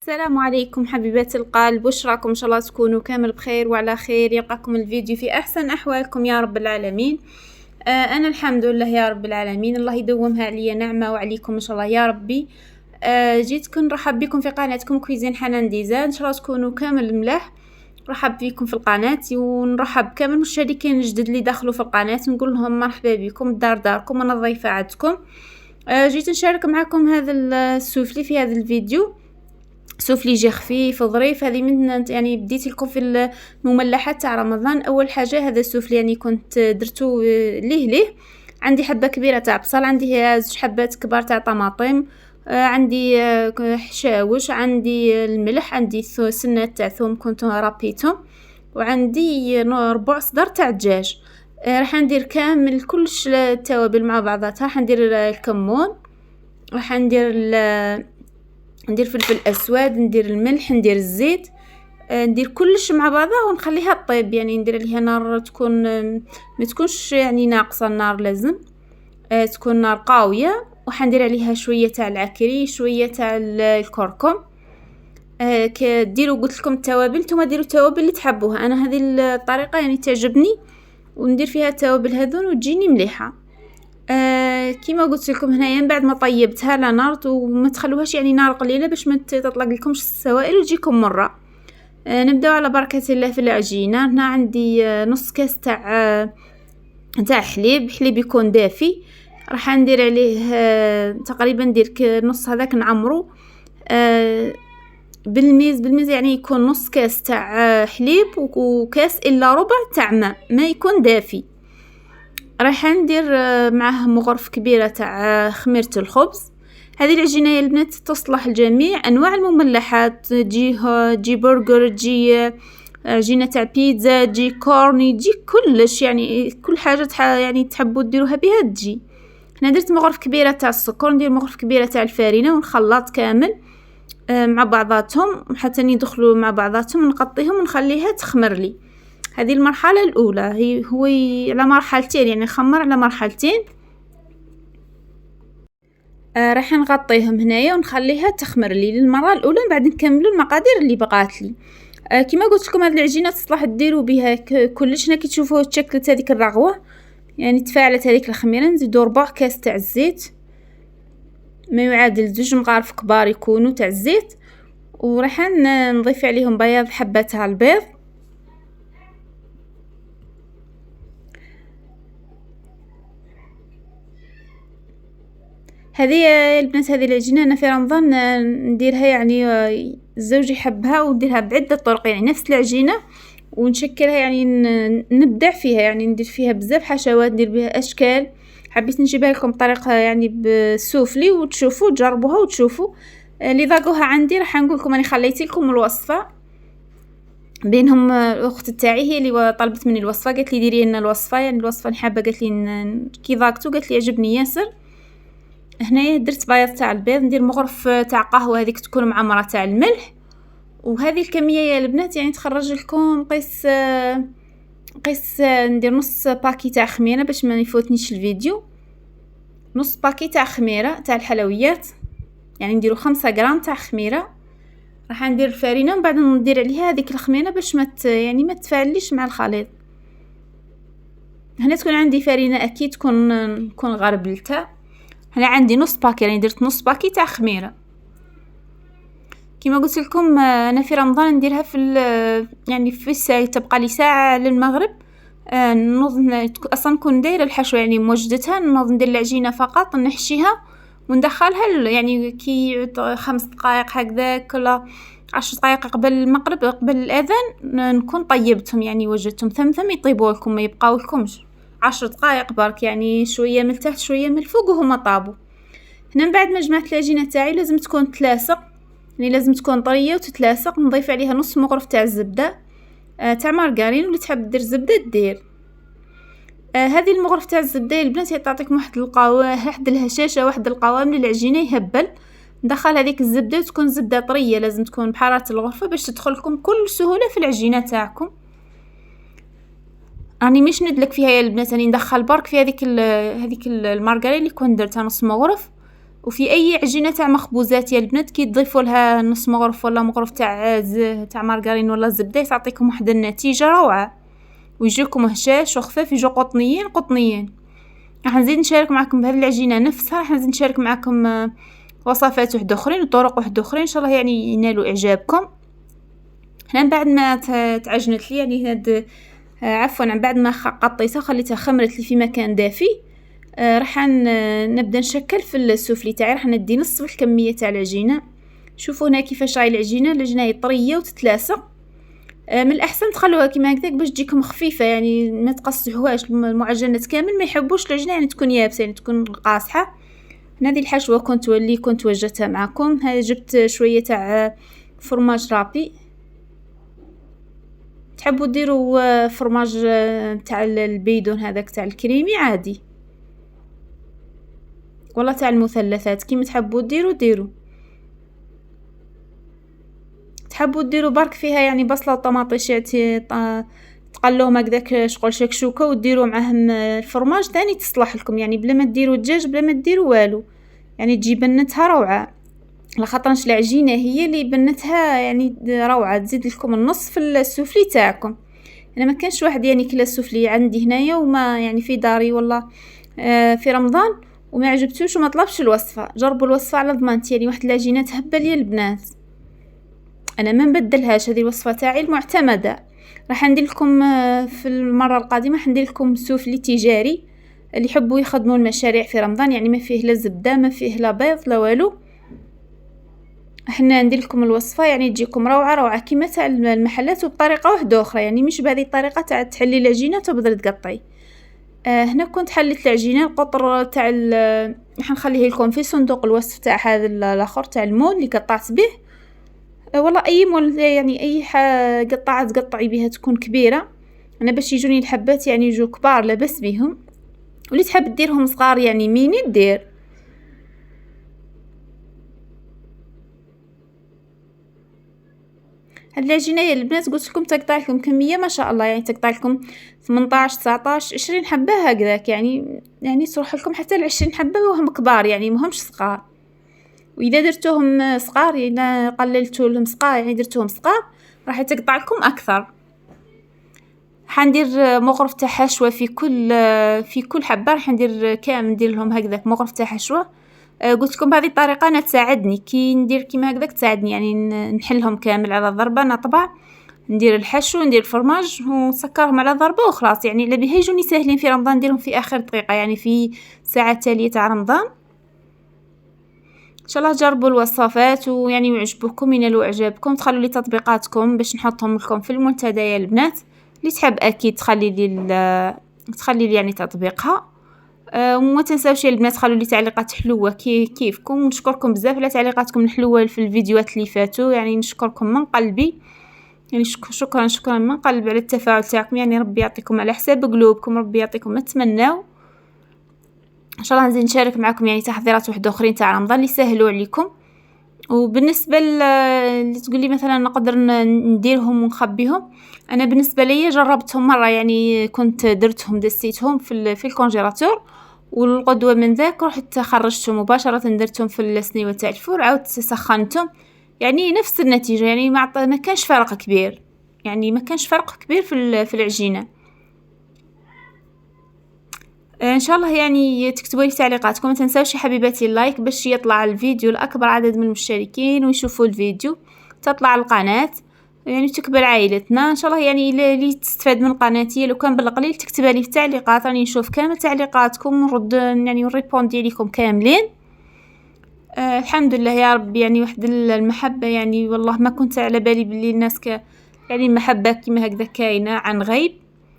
السلام عليكم حبيبات القلب، وش راكم؟ ان شاء الله تكونوا كامل بخير وعلى خير، يلقاكم الفيديو في احسن احوالكم يا رب العالمين. انا الحمد لله يا رب العالمين، الله يدومها عليا نعمه وعليكم ان شاء الله يا ربي. جيتكم نرحب بكم في قناتكم كويزين حنان ديزاين، ان شاء الله تكونوا كامل ملاح. رحب بكم في القناه ونرحب كامل المشتركين الجدد اللي دخلوا في القناه، نقول لهم مرحبا بكم، الدار داركم وانا ضيفه عندكم. جيت نشارك معكم هذا السوفلي في هذا الفيديو. سوفلي جي خفيف وظريف، هذه من يعني بديت لكم في المملحات تاع رمضان. اول حاجه هذا السوفلي يعني كنت درتو ليه عندي حبه كبيره تاع بصل، عندي زوج حبات كبار تاع طماطم، عندي حشاوش، عندي الملح، عندي سنات تاع ثوم كنت ربيتهم، وعندي ربع صدر تاع دجاج. راح ندير كامل كلش التوابل مع بعضاتها. راح ندير الكمون، راح ندير فلفل اسود، ندير الملح، ندير الزيت، ندير كلش مع بعضها ونخليها طيب، يعني ندير عليها نار تكون ما تكونش يعني ناقصه النار، لازم تكون نار قويه. وحندير عليها شويه تاع العكري، شويه تاع الكركم. كديروا قلت لكم التوابل، نتوما ديروا التوابل اللي تحبوها، انا هذه الطريقه يعني تعجبني وندير فيها التوابل هذون وتجيني مليحه. كيما قلت لكم هنايا بعد ما طيبتها على نار، وما تخلوهاش يعني نار قليله باش ما تطلق لكمش السوائل وتجيكم مره. نبداو على بركه الله في العجينه. هنا عندي نص كاس تاع حليب يكون دافي، راح ندير عليه تقريبا ندير نص هذاك نعمرو بالميز يعني يكون نص كاس تاع حليب وكاس الا ربع تاع ما يكون دافي. راح ندير معاه مغرف كبيره تاع خميره الخبز. هذه العجينه يا البنات تصلح لجميع انواع المملحات، تجي برجر، تجي عجينه تاع بيتزا، تجي كورني، تجي كلش، يعني كل حاجه يعني تحبوا ديروها بها تجي. هنا درت مغرف كبيره تاع السكر، ندير مغرف كبيره تاع الفارينه ونخلط كامل مع بعضاتهم حتى يدخلوا مع بعضاتهم، نغطيهم ونخليها تخمر لي. هذه المرحله الاولى، هو على مرحلتين، يعني نخمر على مرحلتين. راح نغطيهم هنايا ونخليها تخمر لي للمره الاولى، بعد نكملوا المقادير اللي بقات لي. كما قلت لكم هذه العجينه تصلح ديروا بها كلش. هنا كي تشوفوا تشكلت هذيك الرغوه، يعني تفاعلت هذيك الخميره. نزيدوا ربع كاس تاع الزيت، ما يعادل 2 مغارف كبار يكونوا تاع الزيت، وراح نضيف عليهم بياض حبات تاع البيض. هذه البنات هذه العجينه انا في رمضان نديرها، يعني الزوج يحبها ونديرها بعده طرق، يعني نفس العجينه ونشكلها، يعني نبدع فيها، يعني ندير فيها بزاف حشوات، ندير بها اشكال. حبيت نجيبها لكم بطريقه يعني بالسوفلي وتشوفوا تجربوها وتشوفوا. اللي ضاقوها عندي راح نقول لكم، انا خليت لكم الوصفه بينهم. الاخت تاعي هي اللي طلبت مني الوصفه، قالت لي ديري لنا الوصفه، يعني الوصفه نحبها، قالت لي كي ضاقتو قالت لي عجبني ياسر. هنايا درت بياض تاع البيض، ندير مغرف تاع قهوه هذيك تكون معمره تاع الملح. وهذه الكميه يا البنات يعني تخرج لكم قيس ندير نص باكي تاع خميره باش ما يفوتنيش الفيديو. نص باكي تاع خميره تاع الحلويات، يعني نديرو 5 غرام تاع خميره. راح ندير الفارينه ومن بعد ندير عليها هذيك الخميره باش يعني ما تفاعليش مع الخليط. هنا تكون عندي فارينه اكيد تكون غربلتها. هنا عندي نص باكي، يعني درت نص باكي تاع خميره. كما قلت لكم انا في رمضان نديرها يعني في الساعه تبقى لي ساعه للمغرب. نوض اصلا نكون دايره الحشوه يعني موجدتها، نوض ندير العجينه فقط نحشيها وندخلها يعني كي 5 دقائق هكذاك ولا 10 دقائق قبل المغرب، قبل الاذان نكون طيبتهم، يعني وجدتهم ثم يطيبوا لكم، ما يبقاو لكمش 10 دقائق برك، يعني شويه من تحت شويه من الفوق وهما طابوا. هنا من بعد ما جمعت العجينه تاعي لازم تكون تلاصق، يعني لازم تكون طريه وتتلاصق. نضيف عليها نص مغرف تاع الزبده تاع مارغرين، واللي تحب دير زبده دير. هذه المغرف تاع الزبده يا البنات تعطيكم واحد الهشاشه، واحد القوام للعجينه يهبل. ندخل هذيك الزبده وتكون زبده طريه، لازم تكون بحراره الغرفه باش تدخل لكم بكل سهوله في العجينه تاعكم. راني مش ندلك فيها يا البنات، راني ندخل برك في هذيك المارغرين اللي كنت درتها نص مغرف، وفي اي عجينه تاع مخبوزات يا البنات كي تضيفوا لها نص مغرف ولا مغرف تاع مارغرين ولا زبده تعطيكم واحد النتيجه روعه، ويجيكم هشاش وخفاف، يجوا قطنيين. راح نزيد نشارك معكم بهذه العجينه نفسها، راح نزيد نشارك معكم وصفات واحد اخرين وطرق واحد اخرين ان شاء الله يعني ينالوا اعجابكم. هنا من بعد ما تعجنت لي يعني هاد عفوا بعد ما قطيتها خليتها خمرت لي في مكان دافي، راح نبدا نشكل في السوفلي تاعي. راح ندي نصف الكميه تاع العجينه. شوفوا هنا كيفاش راهي العجينه هي طريه وتتلاصق. من الاحسن تخلوها كيما هكذاك باش تجيكم خفيفه، يعني ما تقصحوهاش المعجنات كامل، ما يحبوش العجينه يعني تكون يابسه، يعني تكون قاصحه. هذه الحشوه كنت وجدتها معكم. هذا جبت شويه تاع فرماج رابي، تحبوا ديروا فرماج تاع البيدون هذاك تاع الكريمي عادي، ولا تاع المثلثات كيما تحبوا ديروا. تحبوا ديروا برك فيها يعني بصله وطماطيشات تقلوهم هكذاك شغل شكشوكه وديروا معاهم الفرماج ثاني تصلح لكم، يعني بلا ما ديروا الدجاج بلا ما ديروا والو، يعني تجي بنتها روعه. لخاطرش العجينه هي اللي بنتها يعني روعه. تزيد لكم النص في السوفلي تاعكم. انا ما كانش واحد يعني كلا السوفلي عندي هنايا وما يعني في داري والله في رمضان وما عجبتوش وما طلبش الوصفه. جربوا الوصفه على ضمانتي، يعني واحد العجينه تهبل يا البنات. انا ما نبدلهاش، هذه الوصفه تاعي المعتمده. راح ندير لكم في المره القادمه راح ندير لكم سوفلي تجاري اللي يحبوا يخدموا المشاريع في رمضان، يعني ما فيه لا زبده ما فيه لا بيض لا والو. احنا ندير لكم الوصفه يعني تجيكم روعه كيما تاع المحلات وبطريقه واحده اخرى، يعني مش بهذه الطريقه تاع تحلي العجينه وتبداي تقطعي. هنا كنت حليت العجينه. القطر تاع راح نخليه لكم في صندوق الوصف تاع هذا الاخر تاع المول اللي قطعت به. والله اي مول يعني اي قطعه تقطعي بها تكون كبيره. انا باش يجوني الحبات يعني يجوا كبار لاباس بهم، واللي تحب ديرهم صغار يعني ميني دير. هاد العجينه يا البنات قلت لكم تقطع لكم كميه ما شاء الله، يعني تقطع لكم 18 19 20 حبه هكذاك، يعني تروح لكم حتى ل20 حبه وهم كبار يعني مهمش صغار. واذا درتوهم صغار اذا قللتوا لهم صغار يعني درتوهم صغار راح تقطع لكم اكثر. حندير مغرف تاع حشوه في كل حبه، راح ندير كامل ندير لهم هكذاك مغرف تاع حشوه. قلت لكم بهذه الطريقه انا تساعدني كي ندير كيما هكذاك تساعدني، يعني نحلهم كامل على ضربه نطبع، ندير الحشو ندير الفرماج ونسكرهم على ضربه وخلاص. يعني اللي بها يجوني ساهلين في رمضان نديرهم في اخر دقيقه، يعني في ساعه تاليه تاع رمضان. ان شاء الله جربوا الوصفات ويعني يعجبوكم ينالوا اعجابكم. تخلوا لي تطبيقاتكم باش نحطهم لكم في المنتدى يا البنات. اللي تحب اكيد تخلي لي يعني تطبيقها. وما تنساوش يا البنات خلوا لي تعليقات حلوه كيفكم. ونشكركم بزاف على تعليقاتكم الحلوه في الفيديوهات اللي فاتوا، يعني نشكركم من قلبي، يعني شكرا من قلب على التفاعل تاعكم. يعني ربي يعطيكم على حساب قلوبكم، ربي يعطيكم ما تمناو. ان شاء الله نزيد نشارك معكم يعني تحضيرات واحده اخرين تاع رمضان اللي يسهلوا عليكم. وبالنسبه اللي تقول لي مثلا نقدر نديرهم ونخبيهم، انا بالنسبه لي جربتهم مره، يعني كنت درتهم دسيتهم في الكونجيلاتور، والقدوه من ذاك رحت خرجتهم مباشره درتهم في السنيوه تاع الفور عاودت سخنتهم، يعني نفس النتيجه. يعني ما كانش فرق كبير، يعني ما كانش فرق كبير في العجينه. ان شاء الله يعني تكتبوا لي تعليقاتكم. ما تنساوش يا حبيباتي اللايك باش يطلع الفيديو لاكبر عدد من المشتركين ويشوفوا الفيديو، تطلع القناه يعني تكبر عائلتنا ان شاء الله. يعني اللي تستفاد من قناتي لو كان بالقليل تكتبها لي في التعليقات، راني نشوف كامل تعليقاتكم ونرد يعني نريبوندي لكم كاملين. الحمد لله يا رب، يعني واحد المحبه، يعني والله ما كنت على بالي باللي الناس يعني المحبه كيما هكذا كاينه عن غيب.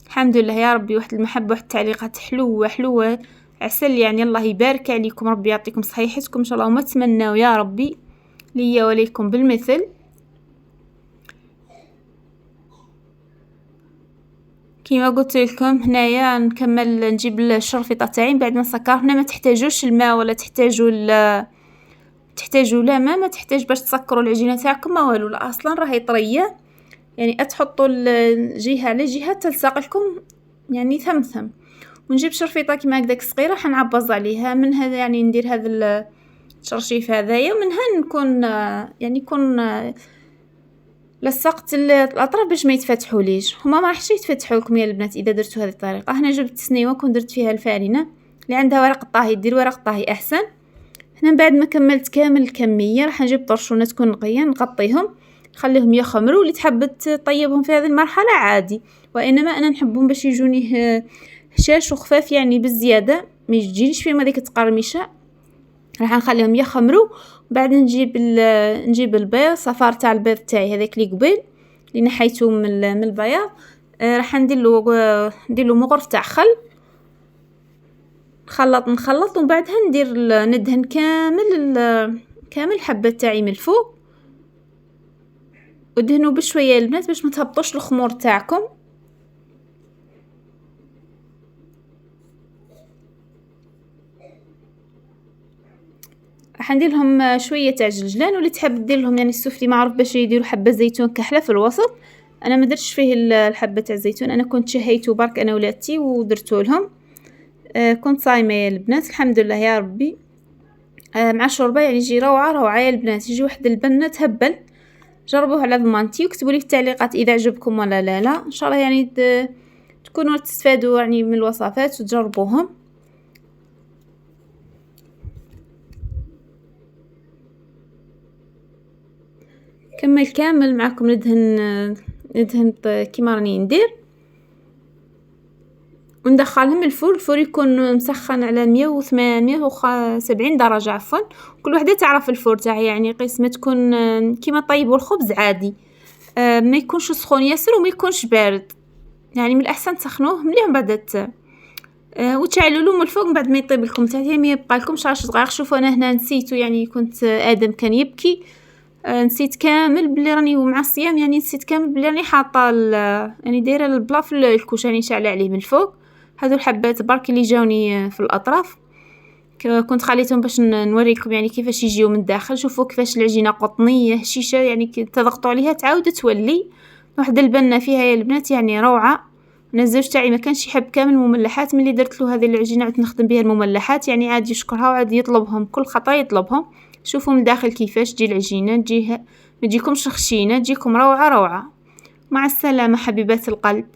الحمد لله يا ربي، واحد المحبه واحد التعليقات حلوه عسل. يعني الله يبارك عليكم، ربي يعطيكم صحيحتكم ان شاء الله، وما تمناو يا ربي ليا وليكم بالمثل. كيما قلت لكم هنايا نكمل نجيب الشرفيطه تاعي بعد ما نسكر. هنا ما تحتاجوش الماء ولا تحتاجوا لا ما تحتاج باش تسكروا العجينه تاعكم ما والو، لا اصلا راهي طريه. يعني تحطوا الجهه على جهه تلصق لكم يعني ثمثم. ونجيب شرفيطه كيما هكذاك صغيره حنعبز عليها من هذا، يعني ندير هذا الشرشيف هذايا، ومنها نكون يعني نكون لصقت الاطراف باش ما يتفتحوليش. هما ما راحش يتفتحوا لكم يا البنات اذا درتوا هذه الطريقه. هنا جبت سنيوه كون درت فيها الفارينه اللي عندها ورق الطهي دير ورق الطهي احسن. هنا بعد ما كملت كامل الكميه راح نجيب طرشونه تكون نقيه نغطيهم نخليهم يخمروا. اللي تحب تطيبهم في هذه المرحله عادي، وانما انا نحبهم باش يجوني هشاش وخفاف يعني بالزياده ما يجينيش فيهم هذيك التقرمشه. راح نخليهم يخمروا وبعد نجيب البيض صفار تاع البيض تاعي هذاك اللي قبيل اللي نحيته من البياض. راح ندير له مغرف تاع خل نخلط ومن بعدها ندهن كامل الحبات تاعي من الفوق. ودهنوا بشويه البنات باش ما تهبطوش الخمور تاعكم. راح ندير لهم شويه تاع جلجلان، واللي تحب دير لهم يعني السفلي معروف باش يديروا حبه زيتون كحله في الوسط. انا ما درتش فيه الحبه تاع الزيتون، انا كنت شهيته برك انا ولادتي ودرتو لهم. كنت صايمه يا البنات الحمد لله يا ربي. مع الشوربه يعني يجي روعه يا البنات، يجي واحد البنه تهبل. جربوه على ضمانتي واكتبوا لي في التعليقات اذا عجبكم ولا لا ان شاء الله يعني تكونوا تستفادوا يعني من الوصفات وتجربوهم. كامل معكم ندهن كيما راني ندير وندخلهم الفرن يكون مسخن على 170 درجه عفوا. كل وحده تعرف الفرن تاعها يعني قيس ما تكون كيما طيبوا الخبز عادي، ما يكونش سخون ياسر وما يكونش بارد، يعني من الاحسن تسخنوه مليح بعد وتشعلوا له من الفوق بعد ما يطيب لكم تحت ما يبقى لكمش 10 دقائق. شوفوا انا هنا نسيته يعني كنت ادم كان يبكي، نسيت كامل بلي راني مع الصيام يعني نسيت كامل بلي راني حاطه يعني دايره البلا في الكوش يعني شاعله عليه من الفوق. هذو الحبات برك اللي جاوني في الاطراف كنت خليتهم باش نوريكم يعني كيفاش يجيو من الداخل. شوفوا كيفاش العجينه قطنيه هشيشه يعني تضغطوا عليها تعاود تولي واحده البنه فيها يا البنات يعني روعه. انا الزوج تاعي ما كانش يحب كامل المملحات، ملي درت له هذه العجينه عدت نخدم بها المملحات يعني عاد يشكرها وعاد يطلبهم كل خطره يطلبهم. شوفوا من داخل كيفاش تجي العجينه ما تجيكمش خشينه تجيكم روعه. مع السلامه حبيبات القلب.